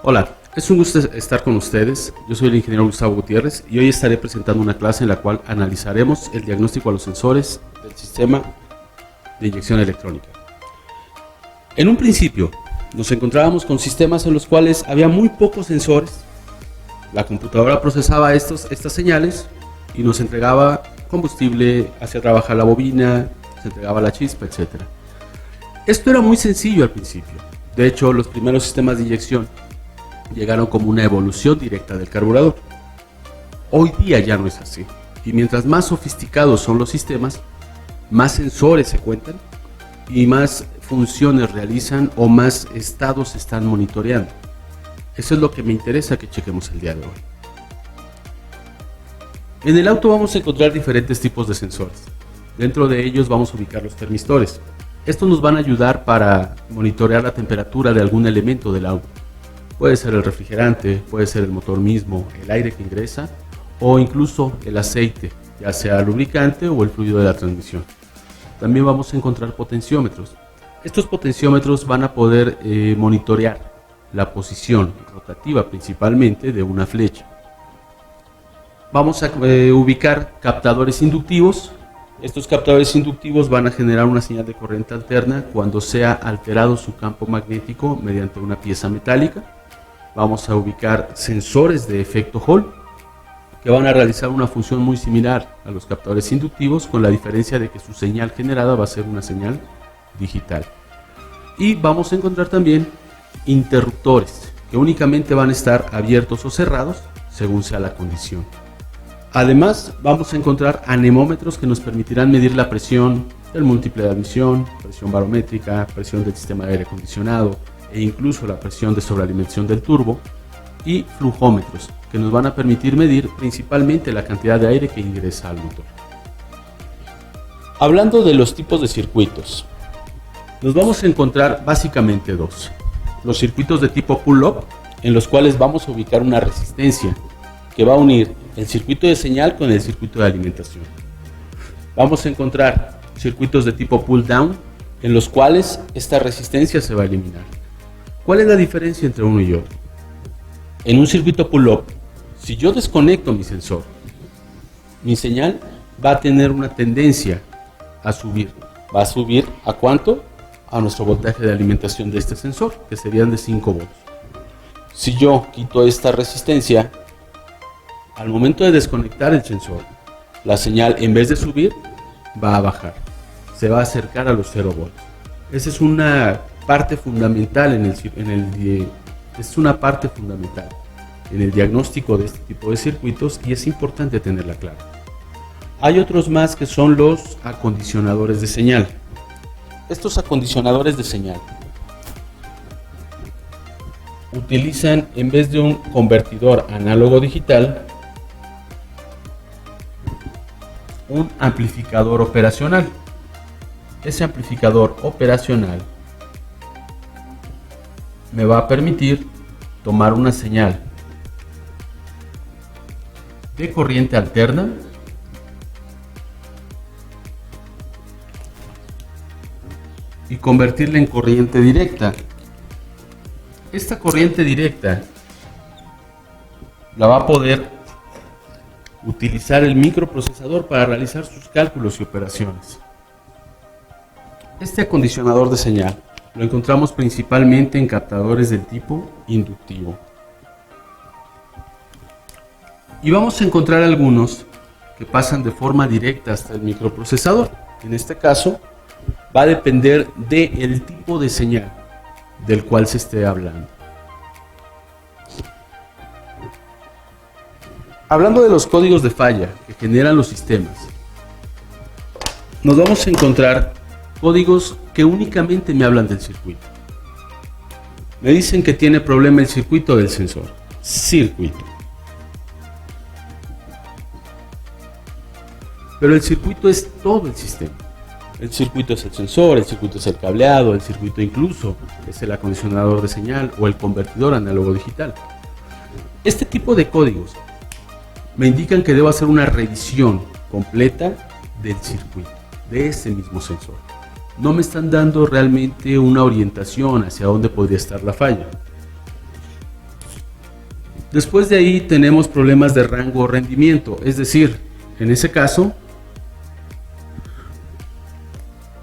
Hola, es un gusto estar con ustedes. Yo soy el ingeniero Gustavo Gutiérrez y hoy estaré presentando una clase en la cual analizaremos el diagnóstico a los sensores del sistema de inyección electrónica. En un principio, nos encontrábamos con sistemas en los cuales había muy pocos sensores. La computadora procesaba estas señales y nos entregaba combustible, hacía trabajar la bobina, se entregaba la chispa, etc. Esto era muy sencillo al principio. De hecho, los primeros sistemas de inyección llegaron como una evolución directa del carburador. Hoy día ya no es así. Y mientras más sofisticados son los sistemas, más sensores se cuentan y más funciones realizan o más estados se están monitoreando. Eso es lo que me interesa que chequemos el día de hoy. En el auto vamos a encontrar diferentes tipos de sensores. Dentro de ellos vamos a ubicar los termistores. Estos nos van a ayudar para monitorear la temperatura de algún elemento del auto. Puede ser el refrigerante, puede ser el motor mismo, el aire que ingresa o incluso el aceite, ya sea el lubricante o el fluido de la transmisión. También vamos a encontrar potenciómetros. Estos potenciómetros van a poder monitorear la posición rotativa principalmente de una flecha. Vamos a ubicar captadores inductivos. Estos captadores inductivos van a generar una señal de corriente alterna cuando sea alterado su campo magnético mediante una pieza metálica. Vamos a ubicar sensores de efecto Hall que van a realizar una función muy similar a los captadores inductivos, con la diferencia de que su señal generada va a ser una señal digital. Y vamos a encontrar también interruptores que únicamente van a estar abiertos o cerrados según sea la condición. Además, vamos a encontrar anemómetros que nos permitirán medir la presión del múltiple de admisión, presión barométrica, presión del sistema de aire acondicionado e incluso la presión de sobrealimentación del turbo, y flujómetros que nos van a permitir medir principalmente la cantidad de aire que ingresa al motor. Hablando de los tipos de circuitos, nos vamos a encontrar básicamente dos. Los circuitos de tipo pull-up, en los cuales vamos a ubicar una resistencia que va a unir el circuito de señal con el circuito de alimentación. Vamos a encontrar circuitos de tipo pull-down, en los cuales esta resistencia se va a eliminar. ¿Cuál es la diferencia entre uno y otro? En un circuito pull-up, si yo desconecto mi sensor, mi señal va a tener una tendencia a subir. ¿Va a subir a cuánto? A nuestro voltaje de alimentación de este sensor, que serían de 5 volts. Si yo quito esta resistencia, al momento de desconectar el sensor, la señal, en vez de subir, va a bajar. Se va a acercar a los 0 volts. Esa es una parte fundamental en el diagnóstico de este tipo de circuitos, y es importante tenerla clara. Hay otros más que son los acondicionadores de señal. Estos acondicionadores de señal utilizan, en vez de un convertidor análogo digital, un amplificador operacional. Ese amplificador operacional me va a permitir tomar una señal de corriente alterna y convertirla en corriente directa. Esta corriente directa la va a poder utilizar el microprocesador para realizar sus cálculos y operaciones. Este acondicionador de señal lo encontramos principalmente en captadores del tipo inductivo. Y vamos a encontrar algunos que pasan de forma directa hasta el microprocesador. En este caso, va a depender del tipo de señal del cual se esté hablando. Hablando de los códigos de falla que generan los sistemas, nos vamos a encontrar códigos que únicamente me hablan del circuito. Me dicen que tiene problema el circuito del sensor. Circuito. Pero el circuito es todo el sistema. El circuito es el sensor, el circuito es el cableado, el circuito incluso es el acondicionador de señal o el convertidor análogo digital. Este tipo de códigos me indican que debo hacer una revisión completa del circuito, de ese mismo sensor. No me están dando realmente una orientación hacia dónde podría estar la falla. Después de ahí tenemos problemas de rango o rendimiento, es decir, en ese caso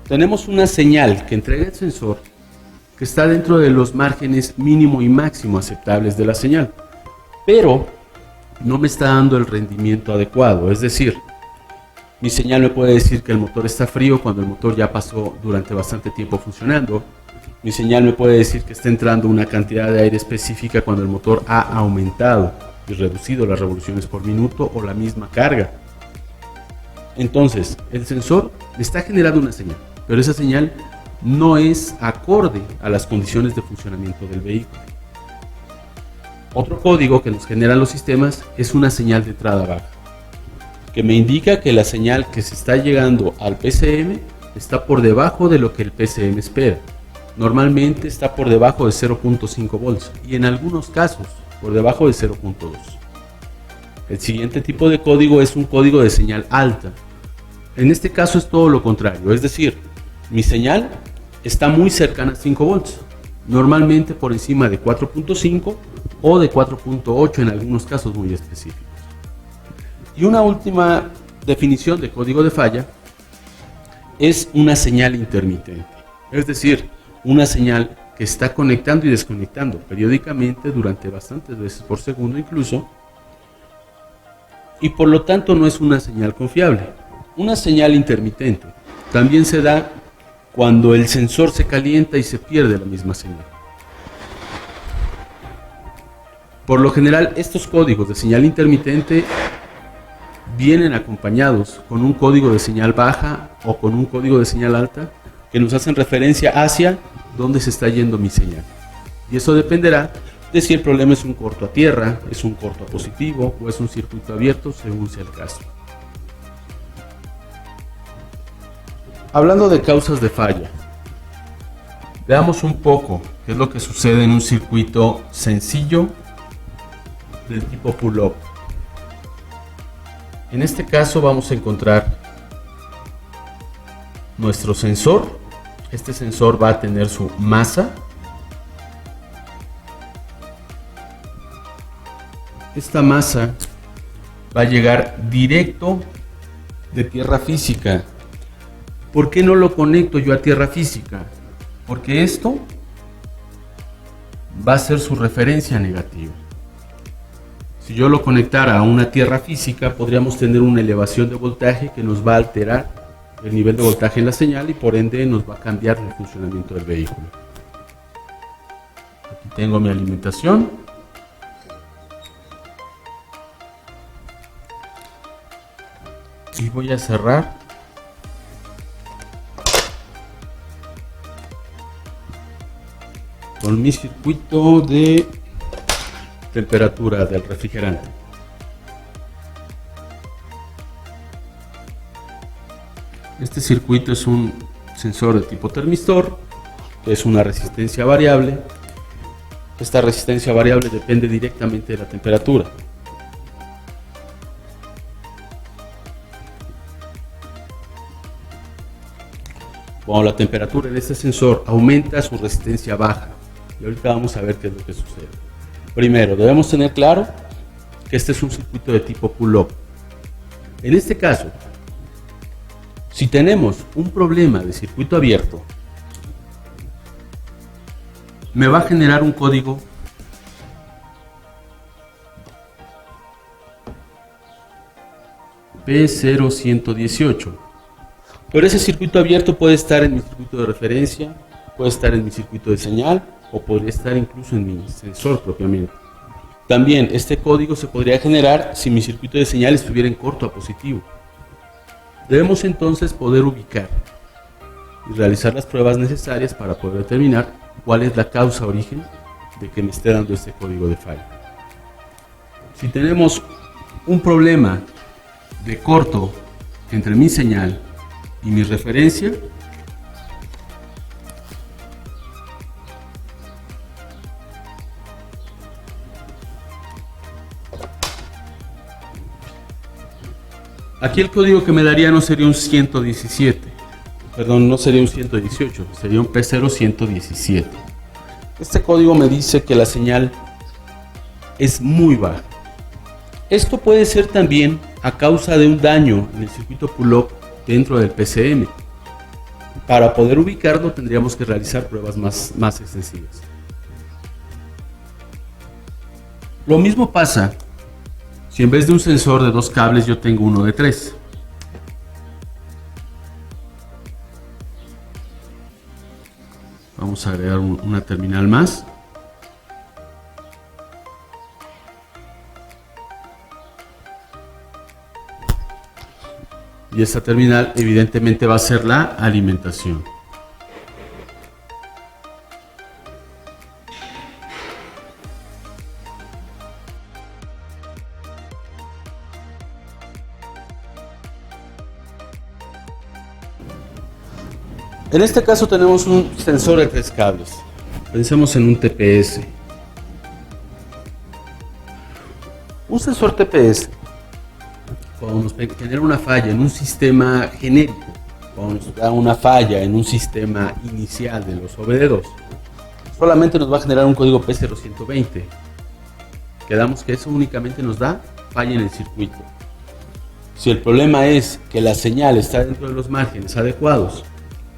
tenemos una señal que entrega el sensor que está dentro de los márgenes mínimo y máximo aceptables de la señal, pero no me está dando el rendimiento adecuado, es decir, mi señal me puede decir que el motor está frío cuando el motor ya pasó durante bastante tiempo funcionando. Mi señal me puede decir que está entrando una cantidad de aire específica cuando el motor ha aumentado y reducido las revoluciones por minuto o la misma carga. Entonces, el sensor me está generando una señal, pero esa señal no es acorde a las condiciones de funcionamiento del vehículo. Otro código que nos generan los sistemas es una señal de entrada baja, que me indica que la señal que se está llegando al PCM está por debajo de lo que el PCM espera. Normalmente está por debajo de 0.5 volts y en algunos casos por debajo de 0.2. El siguiente tipo de código es un código de señal alta. En este caso es todo lo contrario, es decir, mi señal está muy cercana a 5 volts, normalmente por encima de 4.5 o de 4.8 en algunos casos muy específicos. Y una última definición de código de falla es una señal intermitente, es decir, una señal que está conectando y desconectando periódicamente durante bastantes veces por segundo incluso, y por lo tanto no es una señal confiable. Una señal intermitente también se da cuando el sensor se calienta y se pierde la misma señal. Por lo general, estos códigos de señal intermitente vienen acompañados con un código de señal baja o con un código de señal alta que nos hacen referencia hacia dónde se está yendo mi señal. Y eso dependerá de si el problema es un corto a tierra, es un corto a positivo o es un circuito abierto, según sea el caso. Hablando de causas de falla, veamos un poco qué es lo que sucede en un circuito sencillo del tipo pull-up. En este caso vamos a encontrar nuestro sensor. Este sensor va a tener su masa. Esta masa va a llegar directo de tierra física. ¿Por qué no lo conecto yo a tierra física? Porque esto va a ser su referencia negativa. Si yo lo conectara a una tierra física, podríamos tener una elevación de voltaje que nos va a alterar el nivel de voltaje en la señal y por ende nos va a cambiar el funcionamiento del vehículo. Aquí tengo mi alimentación. Y voy a cerrar con mi circuito de temperatura del refrigerante. Este circuito es un sensor de tipo termistor, que es una resistencia variable. Esta resistencia variable depende directamente de la temperatura. Cuando la temperatura en este sensor aumenta, su resistencia baja. Y ahorita vamos a ver qué es lo que sucede. Primero, debemos tener claro que este es un circuito de tipo pull-up. En este caso, si tenemos un problema de circuito abierto, me va a generar un código P0118. Pero ese circuito abierto puede estar en mi circuito de referencia, puede estar en mi circuito de señal o podría estar incluso en mi sensor propiamente. También este código se podría generar si mi circuito de señal estuviera en corto a positivo. Debemos entonces poder ubicar y realizar las pruebas necesarias para poder determinar cuál es la causa origen de que me esté dando este código de falla. Si tenemos un problema de corto entre mi señal y mi referencia, aquí el código que me daría no sería un 117, perdón, no sería un 118, sería un P0117. Este código me dice que la señal es muy baja. Esto puede ser también a causa de un daño en el circuito pull-up dentro del PCM. Para poder ubicarlo tendríamos que realizar pruebas más extensivas. Lo mismo pasa si en vez de un sensor de 2 cables yo tengo uno de 3. Vamos a agregar una terminal más. Y esta terminal evidentemente va a ser la alimentación. En este caso tenemos un sensor de 3 cables. Pensemos en un TPS. Un sensor TPS, cuando nos genera una falla en un sistema genérico, cuando nos da una falla en un sistema inicial de los OBD2, solamente nos va a generar un código P0120. Quedamos que eso únicamente nos da falla en el circuito. Si el problema es que la señal está dentro de los márgenes adecuados,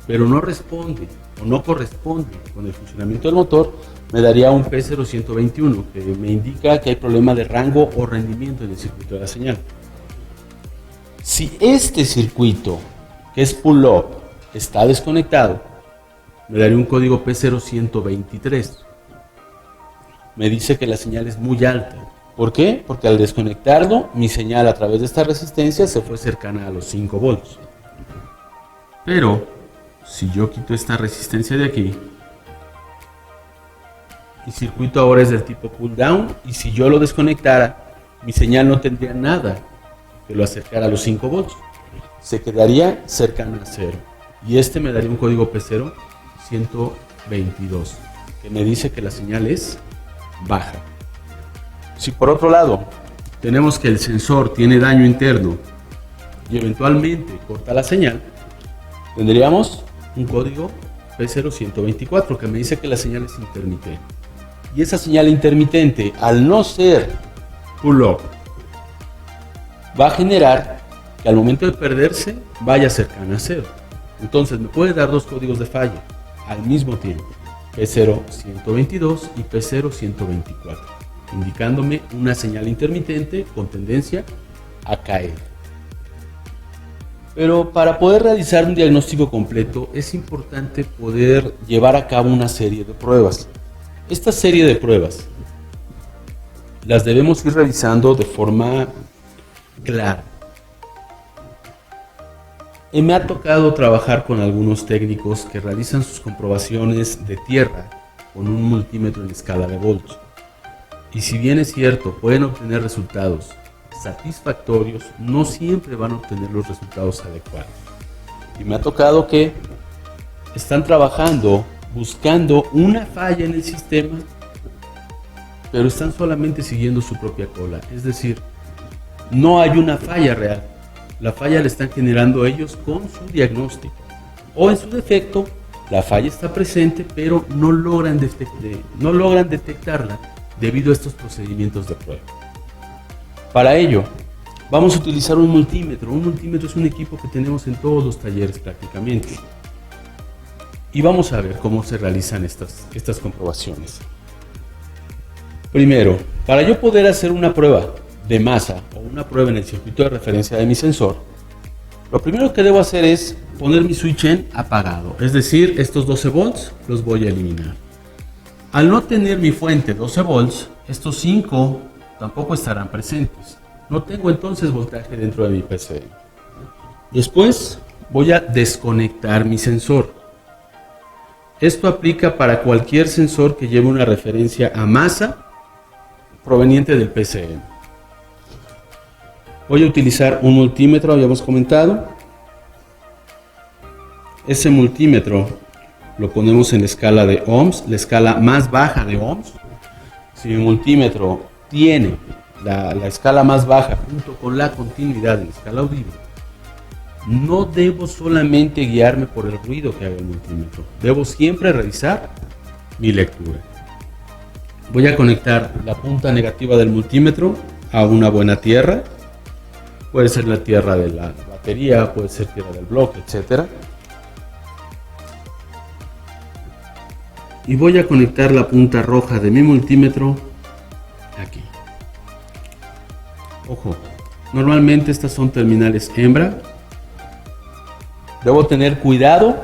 pero no responde o no corresponde con el funcionamiento del motor, me daría un P0121, que me indica que hay problema de rango o rendimiento en el circuito de la señal. Si este circuito, que es pull-up, está desconectado, me daría un código P0123. Me dice que la señal es muy alta. ¿Por qué? Porque al desconectarlo, mi señal a través de esta resistencia se fue cercana a los 5 volts. Pero si yo quito esta resistencia de aquí, mi circuito ahora es del tipo pull down, y si yo lo desconectara, mi señal no tendría nada que lo acercara a los 5 volts. Se quedaría cercano a 0. Y este me daría un código P0122, que me dice que la señal es baja. Si por otro lado tenemos que el sensor tiene daño interno y eventualmente corta la señal, tendríamos un código P0124 que me dice que la señal es intermitente. Y esa señal intermitente, al no ser pull-up, va a generar que al momento de perderse vaya cercana a 0. Entonces me puede dar 2 códigos de falla al mismo tiempo, P0122 y P0124, indicándome una señal intermitente con tendencia a caer. Pero para poder realizar un diagnóstico completo es importante poder llevar a cabo una serie de pruebas. Esta serie de pruebas las debemos ir realizando de forma clara. Me ha tocado trabajar con algunos técnicos que realizan sus comprobaciones de tierra con un multímetro en escala de volts. Y si bien es cierto, pueden obtener resultados satisfactorios, no siempre van a obtener los resultados adecuados. Y me ha tocado que están trabajando buscando una falla en el sistema, pero están solamente siguiendo su propia cola. Es decir, no hay una falla real. La falla la están generando ellos con su diagnóstico. O en su defecto, la falla está presente, pero no logran detectarla debido a estos procedimientos de prueba. Para ello, vamos a utilizar un multímetro. Un multímetro es un equipo que tenemos en todos los talleres prácticamente. Y vamos a ver cómo se realizan estas comprobaciones. Primero, para yo poder hacer una prueba de masa o una prueba en el circuito de referencia de mi sensor, lo primero que debo hacer es poner mi switch en apagado. Es decir, estos 12 volts los voy a eliminar. Al no tener mi fuente 12 volts, estos 5 tampoco estarán presentes. No tengo entonces voltaje dentro de mi PCM. Después voy a desconectar mi sensor. Esto aplica para cualquier sensor que lleve una referencia a masa proveniente del PCM. Voy a utilizar un multímetro, habíamos comentado. Ese multímetro lo ponemos en la escala de ohms, la escala más baja de ohms. Si mi multímetro tiene la escala más baja junto con la continuidad de la escala audible, no debo solamente guiarme por el ruido que haga el multímetro, debo siempre revisar mi lectura. Voy a conectar la punta negativa del multímetro a una buena tierra. Puede ser la tierra de la batería, puede ser tierra del bloque, etc. Y voy a conectar la punta roja de mi multímetro aquí. Ojo, normalmente estas son terminales hembra. Debo tener cuidado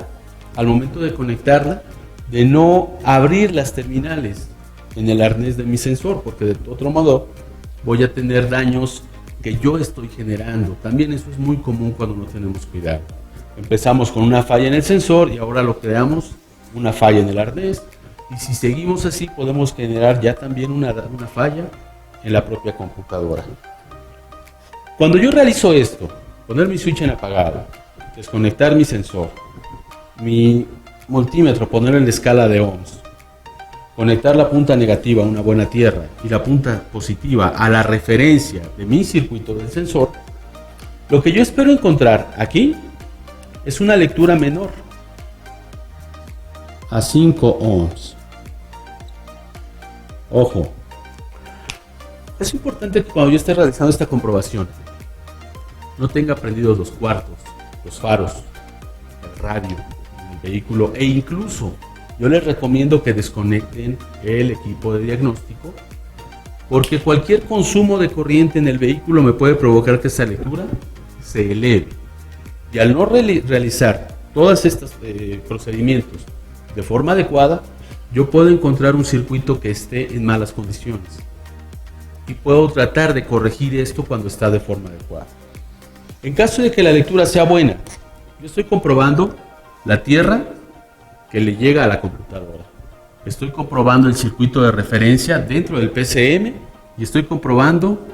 al momento de conectarla de no abrir las terminales en el arnés de mi sensor, porque de otro modo voy a tener daños que yo estoy generando. También eso es muy común cuando no tenemos cuidado. Empezamos con una falla en el sensor y ahora lo creamos una falla en el arnés, y si seguimos así podemos generar ya también una falla en la propia computadora. Cuando yo realizo esto, poner mi switch en apagado, desconectar mi sensor, mi multímetro, ponerlo en la escala de ohms, conectar la punta negativa a una buena tierra y la punta positiva a la referencia de mi circuito del sensor, lo que yo espero encontrar aquí es una lectura menor a 5 ohms. Ojo, es importante que cuando yo esté realizando esta comprobación no tenga prendidos los cuartos, los faros, el radio, el vehículo, e incluso yo les recomiendo que desconecten el equipo de diagnóstico, porque cualquier consumo de corriente en el vehículo me puede provocar que esa lectura se eleve. Y al no realizar todos estos procedimientos de forma adecuada, yo puedo encontrar un circuito que esté en malas condiciones. Y puedo tratar de corregir esto cuando está de forma adecuada. En caso de que la lectura sea buena, yo estoy comprobando la tierra que le llega a la computadora. Estoy comprobando el circuito de referencia dentro del PCM y estoy comprobando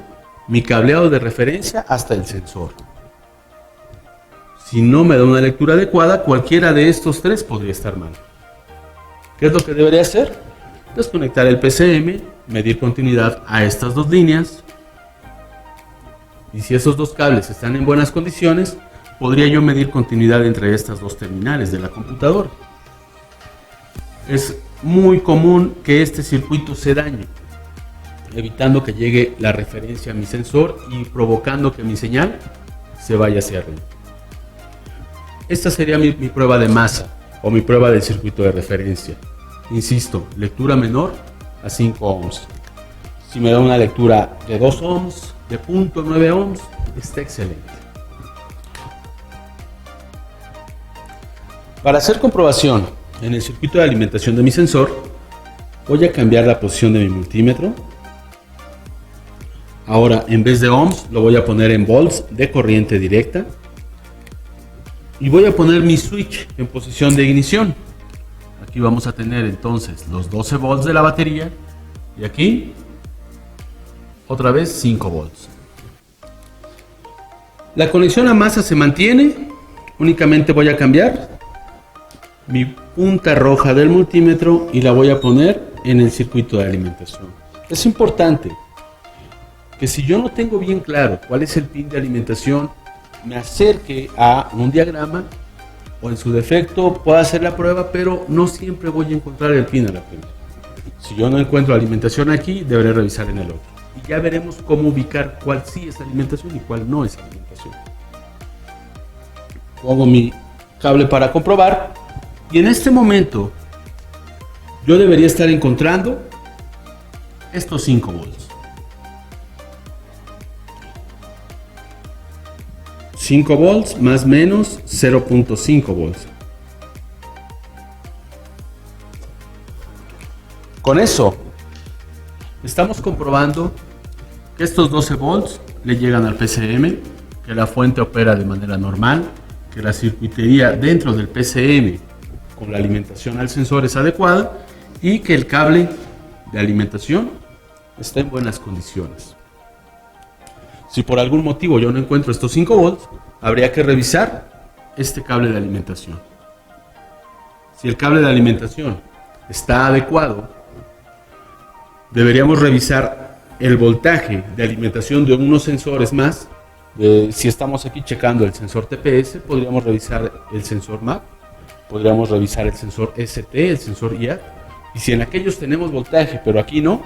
mi cableado de referencia hasta el sensor. Si no me da una lectura adecuada, cualquiera de estos tres podría estar mal. ¿Qué es lo que debería hacer? Desconectar el PCM, medir continuidad a estas dos líneas, y si esos dos cables están en buenas condiciones, podría yo medir continuidad entre estas dos terminales de la computadora. Es muy común que este circuito se dañe, evitando que llegue la referencia a mi sensor y provocando que mi señal se vaya hacia arriba. Esta sería mi prueba de masa o mi prueba del circuito de referencia. Insisto, lectura menor a 5 ohms. Si me da una lectura de 2 ohms, de 0.9 ohms, está excelente. Para hacer comprobación en el circuito de alimentación de mi sensor, voy a cambiar la posición de mi multímetro. Ahora, en vez de ohms, lo voy a poner en volts de corriente directa. Y voy a poner mi switch en posición de ignición. Aquí vamos a tener entonces los 12 volts de la batería. Y aquí, otra vez 5 volts. La conexión a masa se mantiene. Únicamente voy a cambiar mi punta roja del multímetro y la voy a poner en el circuito de alimentación. Es importante que si yo no tengo bien claro cuál es el pin de alimentación, me acerque a un diagrama o en su defecto pueda hacer la prueba, pero no siempre voy a encontrar el pin a la primera. Si yo no encuentro alimentación aquí, deberé revisar en el otro. Y ya veremos cómo ubicar cuál sí es alimentación y cuál no es alimentación. Pongo mi cable para comprobar y en este momento yo debería estar encontrando estos 5 volts. 5 volts más menos 0.5 volts. Con eso estamos comprobando que estos 12 volts le llegan al PCM, que la fuente opera de manera normal, que la circuitería dentro del PCM con la alimentación al sensor es adecuada y que el cable de alimentación está en buenas condiciones. Si por algún motivo yo no encuentro estos 5 volts, habría que revisar este cable de alimentación. Si el cable de alimentación está adecuado, deberíamos revisar el voltaje de alimentación de unos sensores más. Si estamos aquí checando el sensor TPS, podríamos revisar el sensor MAP, podríamos revisar el sensor ST, el sensor IAC, Y si en aquellos tenemos voltaje, pero aquí no,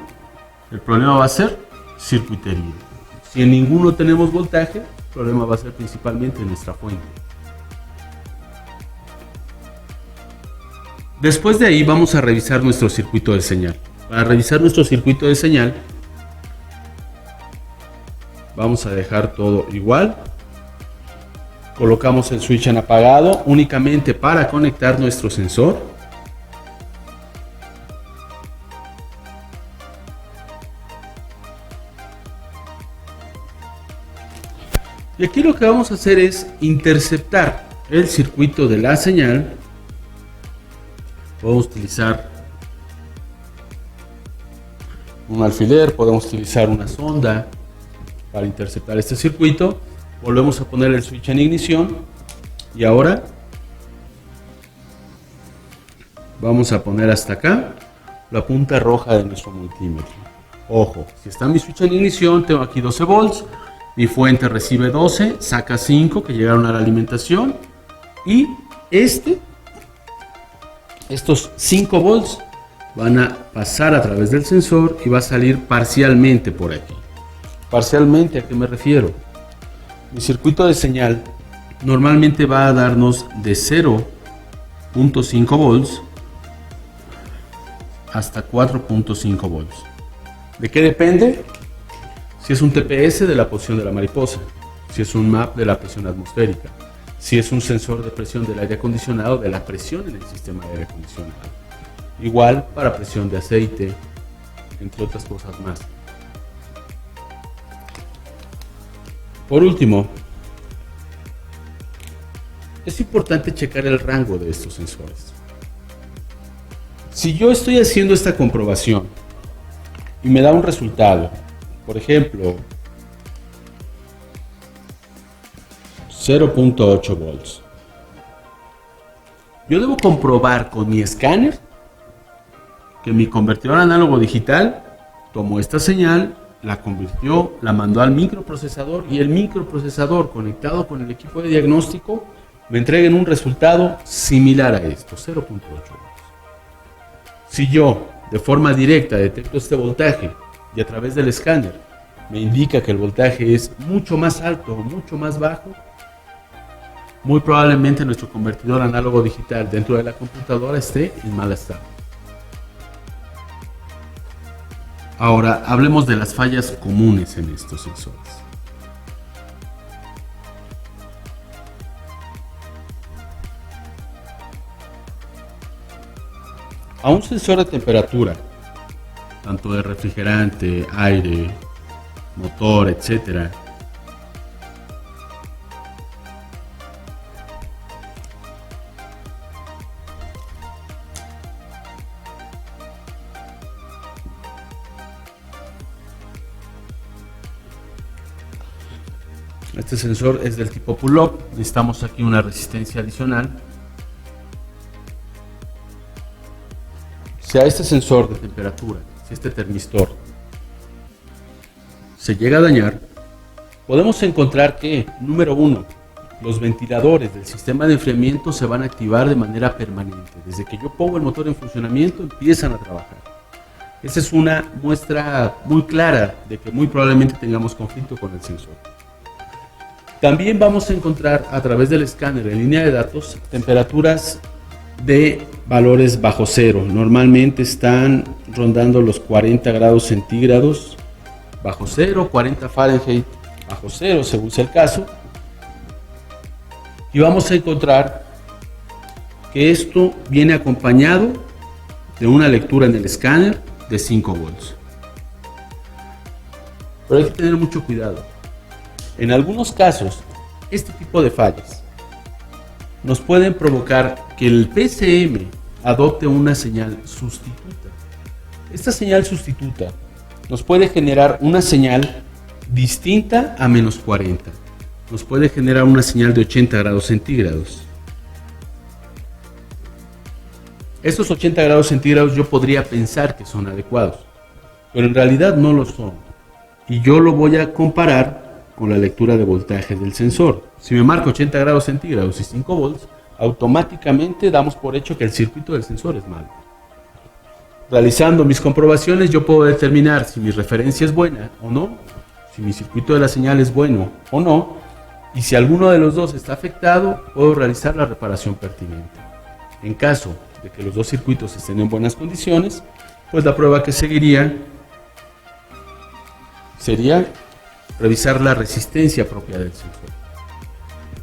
el problema va a ser circuitería. Si en ninguno tenemos voltaje, el problema va a ser principalmente en nuestra fuente. Después de ahí vamos a revisar nuestro circuito de señal. Para revisar nuestro circuito de señal, vamos a dejar todo igual. Colocamos el switch en apagado únicamente para conectar nuestro sensor. Y aquí lo que vamos a hacer es interceptar el circuito de la señal. Podemos utilizar un alfiler, podemos utilizar una sonda para interceptar este circuito. Volvemos a poner el switch en ignición y ahora vamos a poner hasta acá la punta roja de nuestro multímetro. Ojo, si está mi switch en ignición, tengo aquí 12 volts, mi fuente recibe 12, saca 5 que llegaron a la alimentación y estos 5 volts van a pasar a través del sensor y va a salir parcialmente por aquí. Parcialmente, ¿a qué me refiero? Mi circuito de señal normalmente va a darnos de 0.5 volts hasta 4.5 volts. ¿De qué depende? Si es un TPS, de la posición de la mariposa, si es un MAP, de la presión atmosférica, si es un sensor de presión del aire acondicionado, de la presión en el sistema de aire acondicionado. Igual para presión de aceite, entre otras cosas más. Por último, es importante checar el rango de estos sensores. Si yo estoy haciendo esta comprobación y me da un resultado, por ejemplo, 0.8 volts, yo debo comprobar con mi escáner que mi convertidor análogo digital tomó esta señal, la convirtió, la mandó al microprocesador y el microprocesador conectado con el equipo de diagnóstico me entreguen un resultado similar a esto, 0.8 volts. Si yo de forma directa detecto este voltaje y a través del escáner me indica que el voltaje es mucho más alto o mucho más bajo, muy probablemente nuestro convertidor análogo digital dentro de la computadora esté en mal estado. Ahora, hablemos de las fallas comunes en estos sensores. A un sensor de temperatura, tanto de refrigerante, aire, motor, etc., este sensor es del tipo pull-up, necesitamos aquí una resistencia adicional. Si a este sensor de temperatura, si este termistor se llega a dañar, podemos encontrar que, número 1, los ventiladores del sistema de enfriamiento se van a activar de manera permanente. Desde que yo pongo el motor en funcionamiento, empiezan a trabajar. Esa es una muestra muy clara de que muy probablemente tengamos conflicto con el sensor. También vamos a encontrar a través del escáner en línea de datos temperaturas de valores bajo cero. Normalmente están rondando los 40 grados centígrados bajo cero, 40 Fahrenheit bajo cero, según sea el caso. Y vamos a encontrar que esto viene acompañado de una lectura en el escáner de 5 volts. Pero hay que tener mucho cuidado. En algunos casos, este tipo de fallas nos pueden provocar que el PCM adopte una señal sustituta. Esta señal sustituta nos puede generar una señal distinta a menos 40. Nos puede generar una señal de 80 grados centígrados. Estos 80 grados centígrados yo podría pensar que son adecuados, pero en realidad no lo son. Y yo lo voy a comparar con la lectura de voltaje del sensor. Si me marca 80 grados centígrados y 5 volts, automáticamente damos por hecho que el circuito del sensor es malo. Realizando mis comprobaciones yo puedo determinar si mi referencia es buena o no, si mi circuito de la señal es bueno o no, y si alguno de los dos está afectado, puedo realizar la reparación pertinente. En caso de que los dos circuitos estén en buenas condiciones, pues la prueba que seguiría sería revisar la resistencia propia del sensor.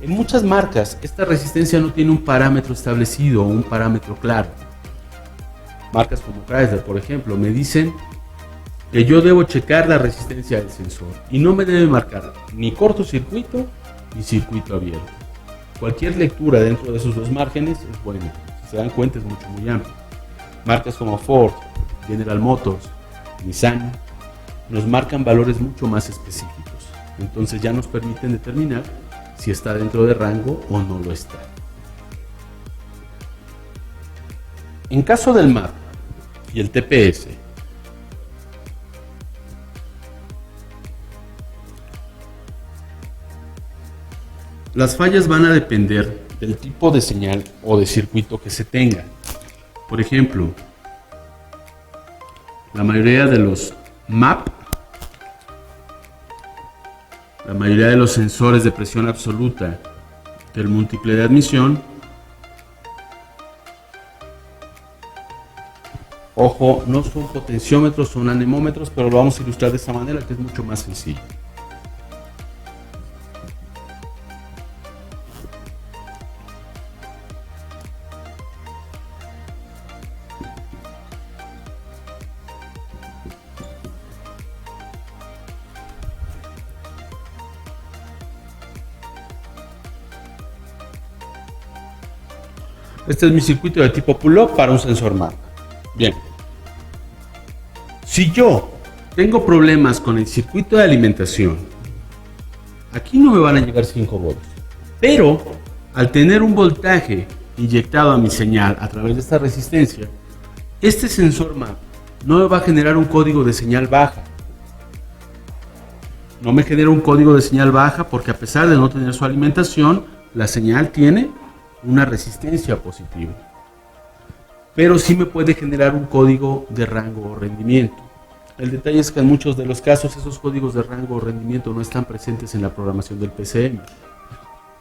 En muchas marcas, esta resistencia no tiene un parámetro establecido o un parámetro claro. Marcas como Chrysler, por ejemplo, me dicen que yo debo checar la resistencia del sensor y no me debe marcar ni cortocircuito ni circuito abierto. Cualquier lectura dentro de esos dos márgenes es buena. Si se dan cuenta, es muy amplio. Marcas como Ford, General Motors, Nissan nos marcan valores mucho más específicos. Entonces ya nos permiten determinar si está dentro de rango o no lo está. En caso del MAP y el TPS, las fallas van a depender del tipo de señal o de circuito que se tenga. Por ejemplo, la mayoría de los MAP, la mayoría de los sensores de presión absoluta del múltiple de admisión, ojo, no son potenciómetros, son anemómetros, pero lo vamos a ilustrar de esta manera que es mucho más sencillo. Este es mi circuito de tipo pull-up para un sensor MAP. Bien. Si yo tengo problemas con el circuito de alimentación, aquí no me van a llegar 5 voltios. Pero al tener un voltaje inyectado a mi señal a través de esta resistencia, este sensor MAP no me va a generar un código de señal baja. No me genera un código de señal baja porque a pesar de no tener su alimentación, la señal tiene una resistencia positiva. Pero sí me puede generar un código de rango o rendimiento. El detalle es que en muchos de los casos esos códigos de rango o rendimiento no están presentes en la programación del PCM.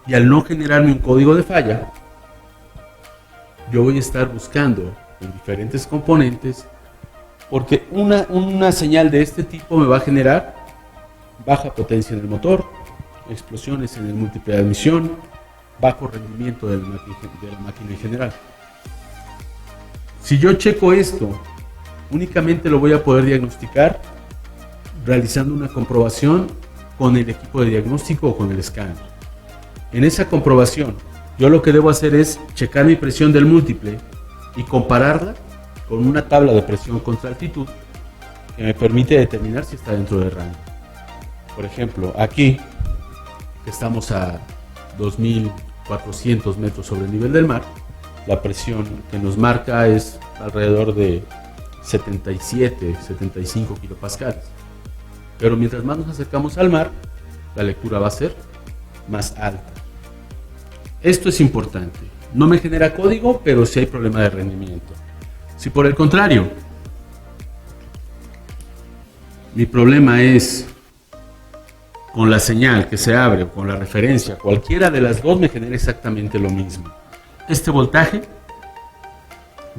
Y al no generarme un código de falla, yo voy a estar buscando en diferentes componentes, porque una señal de este tipo me va a generar baja potencia en el motor, explosiones en el múltiple de admisión, bajo rendimiento de la máquina en general. Si yo checo esto, únicamente lo voy a poder diagnosticar realizando una comprobación con el equipo de diagnóstico o con el escáner. En esa comprobación, yo lo que debo hacer es checar mi presión del múltiple y compararla con una tabla de presión contra altitud que me permite determinar si está dentro del rango. Por ejemplo, aquí que estamos a 2.400 metros sobre el nivel del mar, la presión que nos marca es alrededor de 75 kilopascales. Pero mientras más nos acercamos al mar, la lectura va a ser más alta. Esto es importante. No me genera código, pero sí hay problema de rendimiento. Si por el contrario, mi problema es con la señal que se abre o con la referencia, cualquiera de las dos me genera exactamente lo mismo. Este voltaje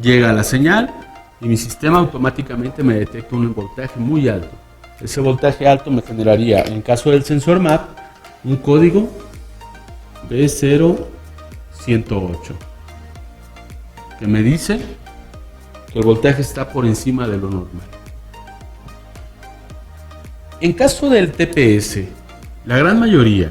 llega a la señal y mi sistema automáticamente me detecta un voltaje muy alto. Ese voltaje alto me generaría, en caso del sensor MAP, un código B0108 que me dice que el voltaje está por encima de lo normal. En caso del TPS, la gran mayoría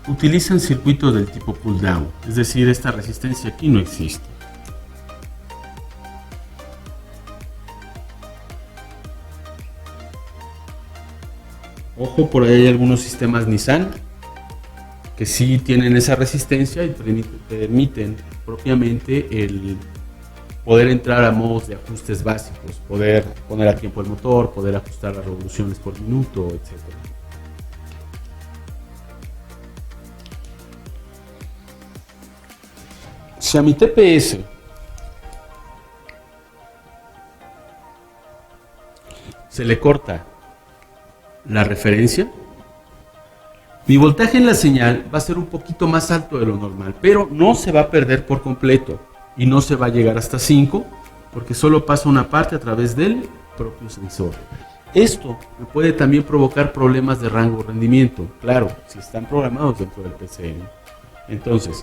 utilizan circuitos del tipo pull down, es decir, esta resistencia aquí no existe. Ojo, por ahí hay algunos sistemas Nissan que sí tienen esa resistencia y permiten propiamente el poder entrar a modos de ajustes básicos, poder poner a tiempo el motor, poder ajustar las revoluciones por minuto, etc. Si a mi TPS se le corta la referencia, mi voltaje en la señal va a ser un poquito más alto de lo normal, pero no se va a perder por completo y no se va a llegar hasta 5 porque solo pasa una parte a través del propio sensor. Esto me puede también provocar problemas de rango o rendimiento, claro, si están programados dentro del PCM. Entonces,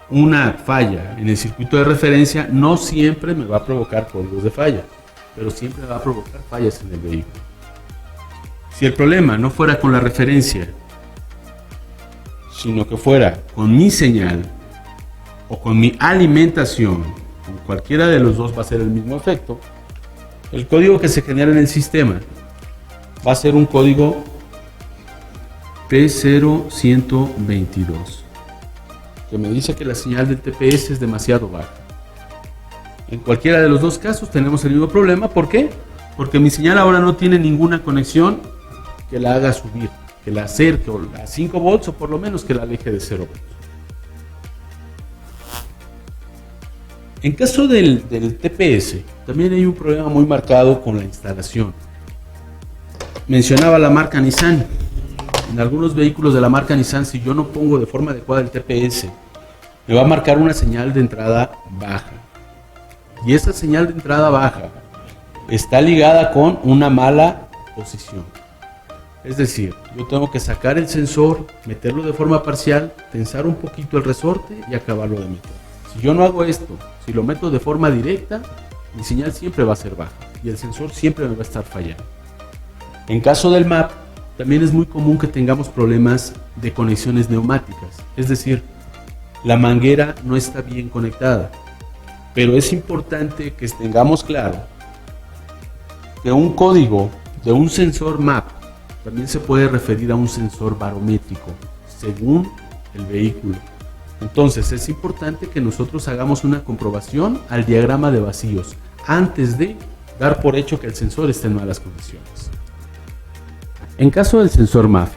una falla en el circuito de referencia no siempre me va a provocar códigos de falla, pero siempre va a provocar fallas en el vehículo. Si el problema no fuera con la referencia, sino que fuera con mi señal o con mi alimentación, con cualquiera de los dos va a ser el mismo efecto, el código que se genera en el sistema va a ser un código P0122, que me dice que la señal del TPS es demasiado baja. En cualquiera de los dos casos tenemos el mismo problema. ¿Por qué? Porque mi señal ahora no tiene ninguna conexión que la haga subir, que la acerque a 5 volts o por lo menos que la aleje de 0 volts. En caso del TPS, también hay un problema muy marcado con la instalación. Mencionaba la marca Nissan. En algunos vehículos de la marca Nissan, si yo no pongo de forma adecuada el TPS, me va a marcar una señal de entrada baja. Y esa señal de entrada baja está ligada con una mala posición. Es decir, yo tengo que sacar el sensor, meterlo de forma parcial, tensar un poquito el resorte y acabarlo de meter. Si yo no hago esto, si lo meto de forma directa, mi señal siempre va a ser baja y el sensor siempre me va a estar fallando. En caso del MAP, también es muy común que tengamos problemas de conexiones neumáticas, es decir, la manguera no está bien conectada. Pero es importante que tengamos claro que un código de un sensor MAP también se puede referir a un sensor barométrico según el vehículo. Entonces es importante que nosotros hagamos una comprobación al diagrama de vacíos antes de dar por hecho que el sensor está en malas condiciones. En caso del sensor MAF,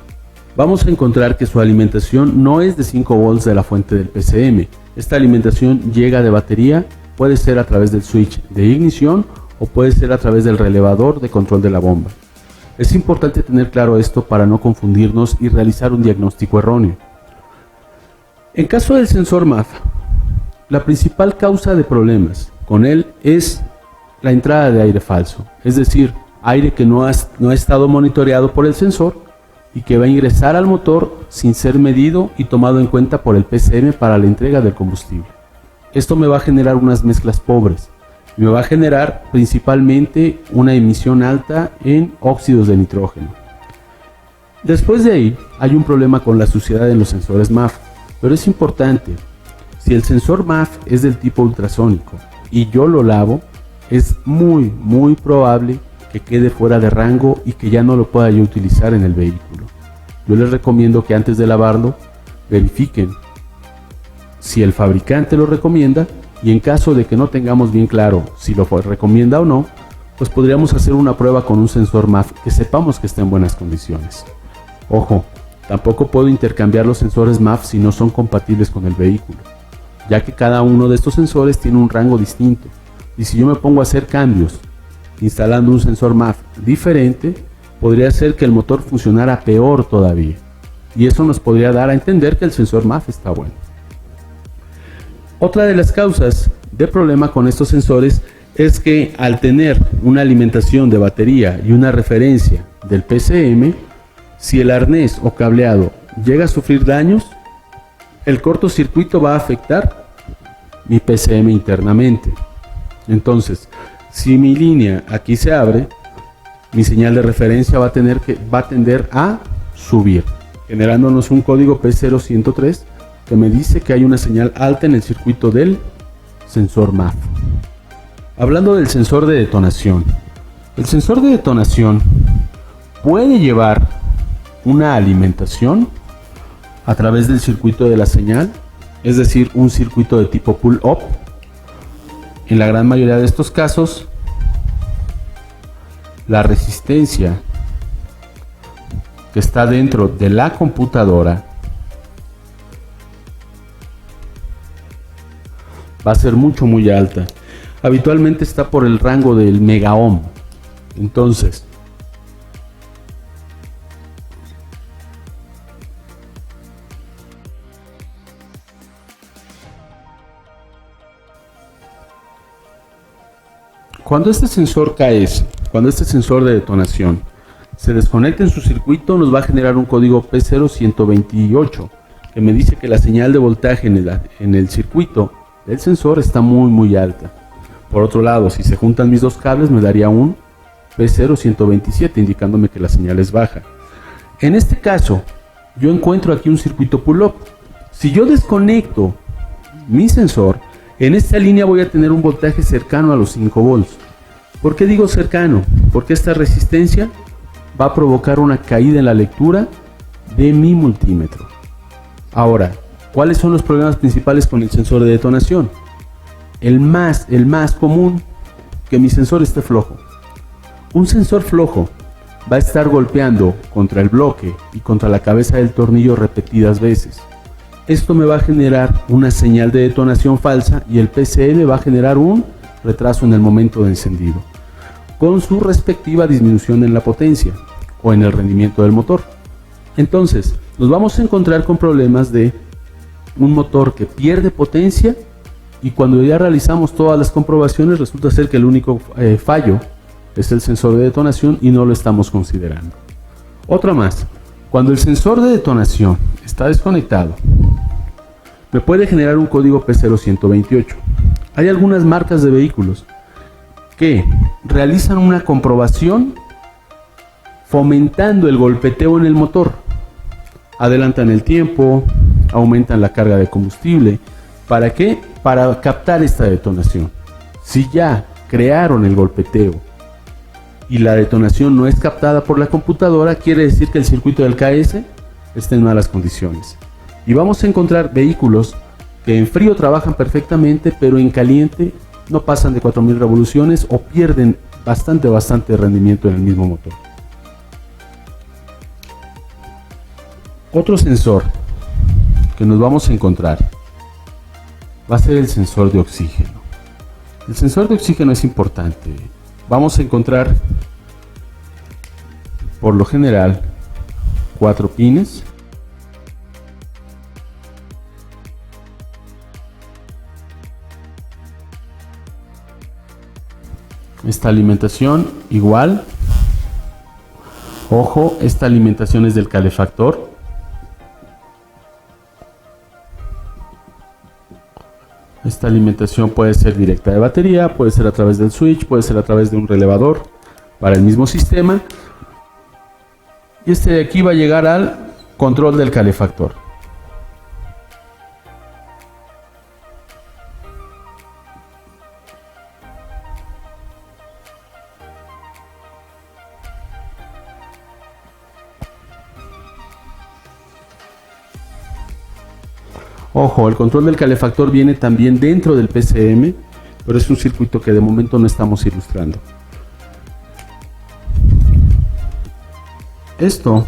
vamos a encontrar que su alimentación no es de 5 volts de la fuente del PCM. Esta alimentación llega de batería, puede ser a través del switch de ignición o puede ser a través del relevador de control de la bomba. Es importante tener claro esto para no confundirnos y realizar un diagnóstico erróneo. En caso del sensor MAF, la principal causa de problemas con él es la entrada de aire falso, es decir, aire que no ha estado monitoreado por el sensor y que va a ingresar al motor sin ser medido y tomado en cuenta por el PCM para la entrega del combustible. Esto me va a generar unas mezclas pobres y me va a generar principalmente una emisión alta en óxidos de nitrógeno. Después de ahí hay un problema con la suciedad en los sensores MAF, pero es importante, si el sensor MAF es del tipo ultrasónico y yo lo lavo, es muy probable que quede fuera de rango y que ya no lo pueda yo utilizar en el vehículo. Yo les recomiendo que antes de lavarlo verifiquen si el fabricante lo recomienda y en caso de que no tengamos bien claro si lo recomienda o no, pues podríamos hacer una prueba con un sensor MAF que sepamos que está en buenas condiciones. Ojo, tampoco puedo intercambiar los sensores MAF si no son compatibles con el vehículo, ya que cada uno de estos sensores tiene un rango distinto y si yo me pongo a hacer cambios instalando un sensor MAF diferente, podría ser que el motor funcionara peor todavía y eso nos podría dar a entender que el sensor MAF está bueno. Otra de las causas de problema con estos sensores es que al tener una alimentación de batería y una referencia del PCM, si el arnés o cableado llega a sufrir daños, el cortocircuito va a afectar mi PCM internamente. Entonces, si mi línea aquí se abre, mi señal de referencia va a tender a subir, generándonos un código P0103 que me dice que hay una señal alta en el circuito del sensor MAF. Hablando del sensor de detonación, el sensor de detonación puede llevar una alimentación a través del circuito de la señal, es decir, un circuito de tipo pull-up. En la gran mayoría de estos casos, la resistencia que está dentro de la computadora va a ser muy alta. Habitualmente está por el rango del megaohm. Entonces, cuando este sensor KS, cuando este sensor de detonación se desconecta en su circuito, nos va a generar un código P0128 que me dice que la señal de voltaje en el circuito del sensor está muy alta. Por otro lado, si se juntan mis dos cables, me daría un P0127 indicándome que la señal es baja. En este caso, yo encuentro aquí un circuito pull-up. Si yo desconecto mi sensor, en esta línea voy a tener un voltaje cercano a los 5 volts. ¿Por qué digo cercano? Porque esta resistencia va a provocar una caída en la lectura de mi multímetro. Ahora, ¿cuáles son los problemas principales con el sensor de detonación? El más común, que mi sensor esté flojo. Un sensor flojo va a estar golpeando contra el bloque y contra la cabeza del tornillo repetidas veces. Esto me va a generar una señal de detonación falsa y el PCM va a generar un retraso en el momento de encendido, con su respectiva disminución en la potencia o en el rendimiento del motor. Entonces, nos vamos a encontrar con problemas de un motor que pierde potencia y cuando ya realizamos todas las comprobaciones resulta ser que el único fallo es el sensor de detonación y no lo estamos considerando. Otra más, cuando el sensor de detonación está desconectado, me puede generar un código P0128. Hay algunas marcas de vehículos que realizan una comprobación fomentando el golpeteo en el motor. Adelantan el tiempo, aumentan la carga de combustible. ¿Para qué? Para captar esta detonación. Si ya crearon el golpeteo y la detonación no es captada por la computadora, quiere decir que el circuito del KS está en malas condiciones. Y vamos a encontrar vehículos que en frío trabajan perfectamente, pero en caliente no pasan de 4000 revoluciones o pierden bastante rendimiento en el mismo motor. Otro sensor que nos vamos a encontrar va a ser el sensor de oxígeno. El sensor de oxígeno es importante. Vamos a encontrar por lo general 4 pines. Esta alimentación igual. Ojo, esta alimentación es del calefactor. Esta alimentación puede ser directa de batería, puede ser a través del switch, puede ser a través de un relevador para el mismo sistema. Y este de aquí va a llegar al control del calefactor. Ojo, el control del calefactor viene también dentro del PCM, pero es un circuito que de momento no estamos ilustrando. Esto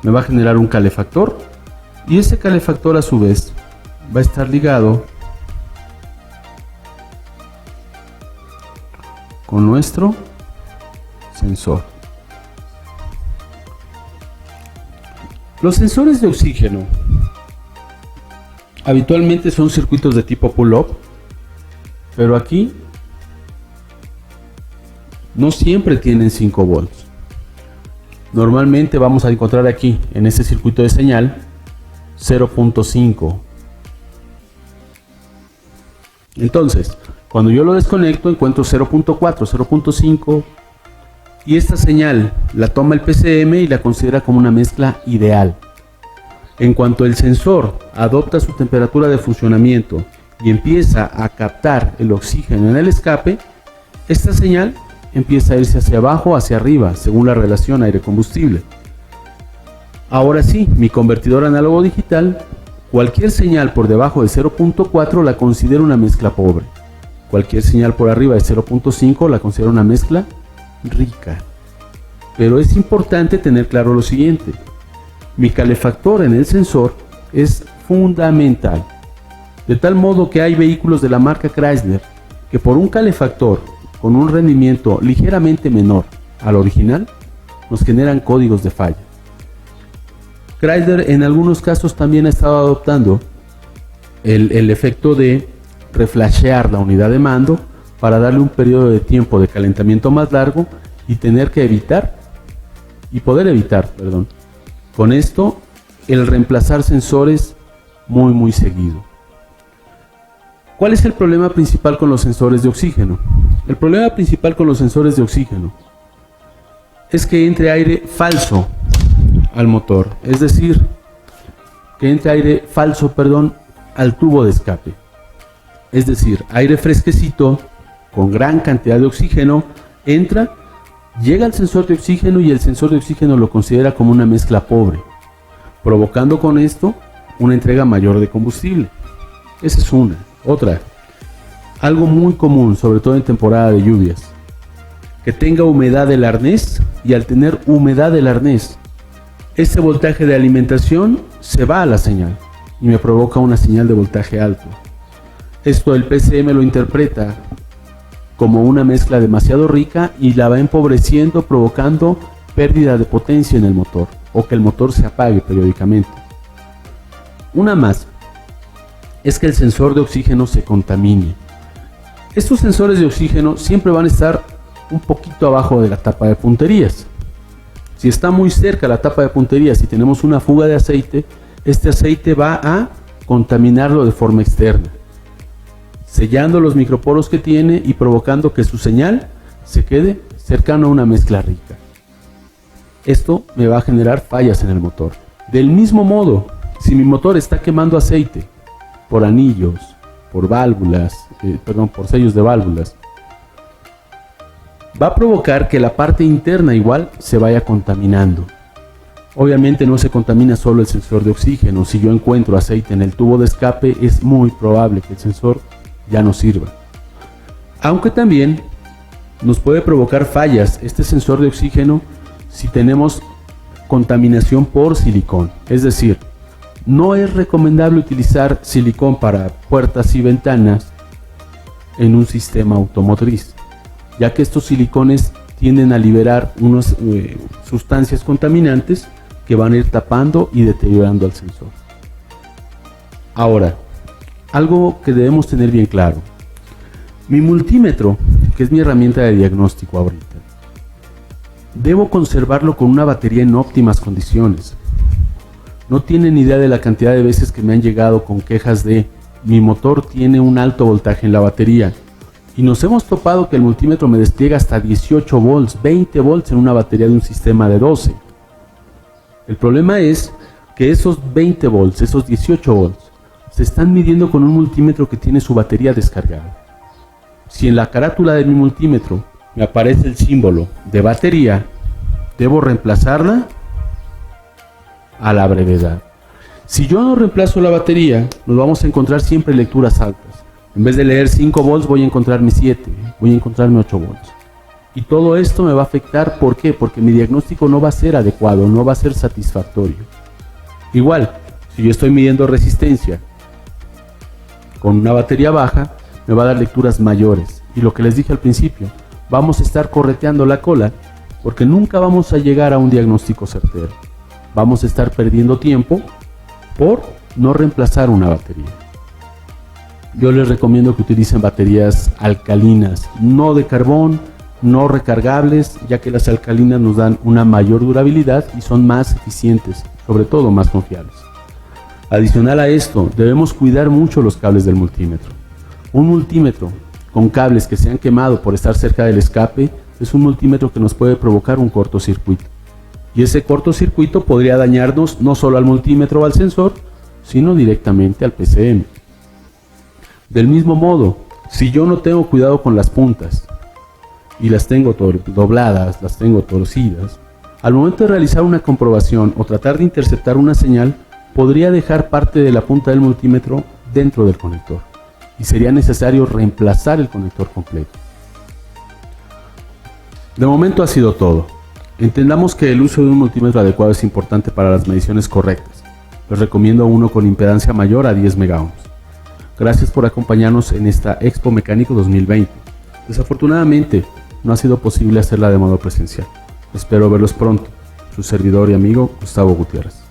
me va a generar un calefactor y ese calefactor a su vez va a estar ligado con nuestro sensor. Los sensores de oxígeno habitualmente son circuitos de tipo pull-up, pero aquí no siempre tienen 5 volts. Normalmente vamos a encontrar aquí en este circuito de señal 0.5. Entonces, cuando yo lo desconecto encuentro 0.4, 0.5 y esta señal la toma el PCM y la considera como una mezcla ideal. En cuanto el sensor adopta su temperatura de funcionamiento y empieza a captar el oxígeno en el escape, esta señal empieza a irse hacia abajo o hacia arriba según la relación aire-combustible. Ahora sí, mi convertidor análogo digital, cualquier señal por debajo de 0.4 la considera una mezcla pobre. Cualquier señal por arriba de 0.5 la considera una mezcla rica. Pero es importante tener claro lo siguiente: mi calefactor en el sensor es fundamental. De tal modo que hay vehículos de la marca Chrysler que por un calefactor con un rendimiento ligeramente menor al original nos generan códigos de falla. Chrysler en algunos casos también ha estado adoptando el efecto de reflashear la unidad de mando para darle un periodo de tiempo de calentamiento más largo y poder evitar, con esto el reemplazar sensores muy seguido. ¿Cuál es el problema principal con los sensores de oxígeno? El problema principal con los sensores de oxígeno es que entre aire falso al motor, es decir, que entre aire falso, al tubo de escape. Es decir, aire fresquecito con gran cantidad de oxígeno entra, llega al sensor de oxígeno y el sensor de oxígeno lo considera como una mezcla pobre, provocando con esto una entrega mayor de combustible. Esa es una. Otra, algo muy común, sobre todo en temporada de lluvias, que tenga humedad el arnés, y al tener humedad del arnés, este voltaje de alimentación se va a la señal y me provoca una señal de voltaje alto. Esto el PCM lo interpreta como una mezcla demasiado rica y la va empobreciendo, provocando pérdida de potencia en el motor o que el motor se apague periódicamente. Una más es que el sensor de oxígeno se contamine. Estos sensores de oxígeno siempre van a estar un poquito abajo de la tapa de punterías. Si está muy cerca la tapa de punterías y tenemos una fuga de aceite, este aceite va a contaminarlo de forma externa, sellando los microporos que tiene y provocando que su señal se quede cercano a una mezcla rica. Esto me va a generar fallas en el motor. Del mismo modo, si mi motor está quemando aceite por anillos, por válvulas, por sellos de válvulas, va a provocar que la parte interna igual se vaya contaminando. Obviamente no se contamina solo el sensor de oxígeno. Si yo encuentro aceite en el tubo de escape, es muy probable que el sensor ya no sirva. Aunque también nos puede provocar fallas este sensor de oxígeno si tenemos contaminación por silicón. Es decir, no es recomendable utilizar silicón para puertas y ventanas en un sistema automotriz, ya que estos silicones tienden a liberar unas sustancias contaminantes que van a ir tapando y deteriorando al sensor. Ahora, algo que debemos tener bien claro: mi multímetro, que es mi herramienta de diagnóstico ahorita, debo conservarlo con una batería en óptimas condiciones. No tienen idea de la cantidad de veces que me han llegado con quejas de: mi motor tiene un alto voltaje en la batería. Y nos hemos topado que el multímetro me despliega hasta 18 volts, 20 volts en una batería de un sistema de 12. El problema es que esos 20 volts, esos 18 volts, se están midiendo con un multímetro que tiene su batería descargada. Si en la carátula de mi multímetro me aparece el símbolo de batería, debo reemplazarla a la brevedad. Si yo no reemplazo la batería, nos vamos a encontrar siempre lecturas altas. En vez de leer 5 volts voy a encontrarme 7, voy a encontrarme 8 volts. Y todo esto me va a afectar. ¿Por qué? Porque mi diagnóstico no va a ser adecuado, no va a ser satisfactorio. Igual, si yo estoy midiendo resistencia con una batería baja, me va a dar lecturas mayores. Y lo que les dije al principio, vamos a estar correteando la cola porque nunca vamos a llegar a un diagnóstico certero. Vamos a estar perdiendo tiempo por no reemplazar una batería. Yo les recomiendo que utilicen baterías alcalinas, no de carbón, no recargables, ya que las alcalinas nos dan una mayor durabilidad y son más eficientes, sobre todo más confiables. Adicional a esto, debemos cuidar mucho los cables del multímetro. Un multímetro con cables que se han quemado por estar cerca del escape es un multímetro que nos puede provocar un cortocircuito. Y ese cortocircuito podría dañarnos no solo al multímetro o al sensor, sino directamente al PCM. Del mismo modo, si yo no tengo cuidado con las puntas y las tengo dobladas, las tengo torcidas, al momento de realizar una comprobación o tratar de interceptar una señal, podría dejar parte de la punta del multímetro dentro del conector y sería necesario reemplazar el conector completo. De momento ha sido todo. Entendamos que el uso de un multímetro adecuado es importante para las mediciones correctas, Les recomiendo uno con impedancia mayor a 10 MΩ. Gracias por acompañarnos en esta Expo Mecánico 2020. Desafortunadamente, no ha sido posible hacerla de modo presencial. Espero verlos pronto. Su servidor y amigo Gustavo Gutiérrez.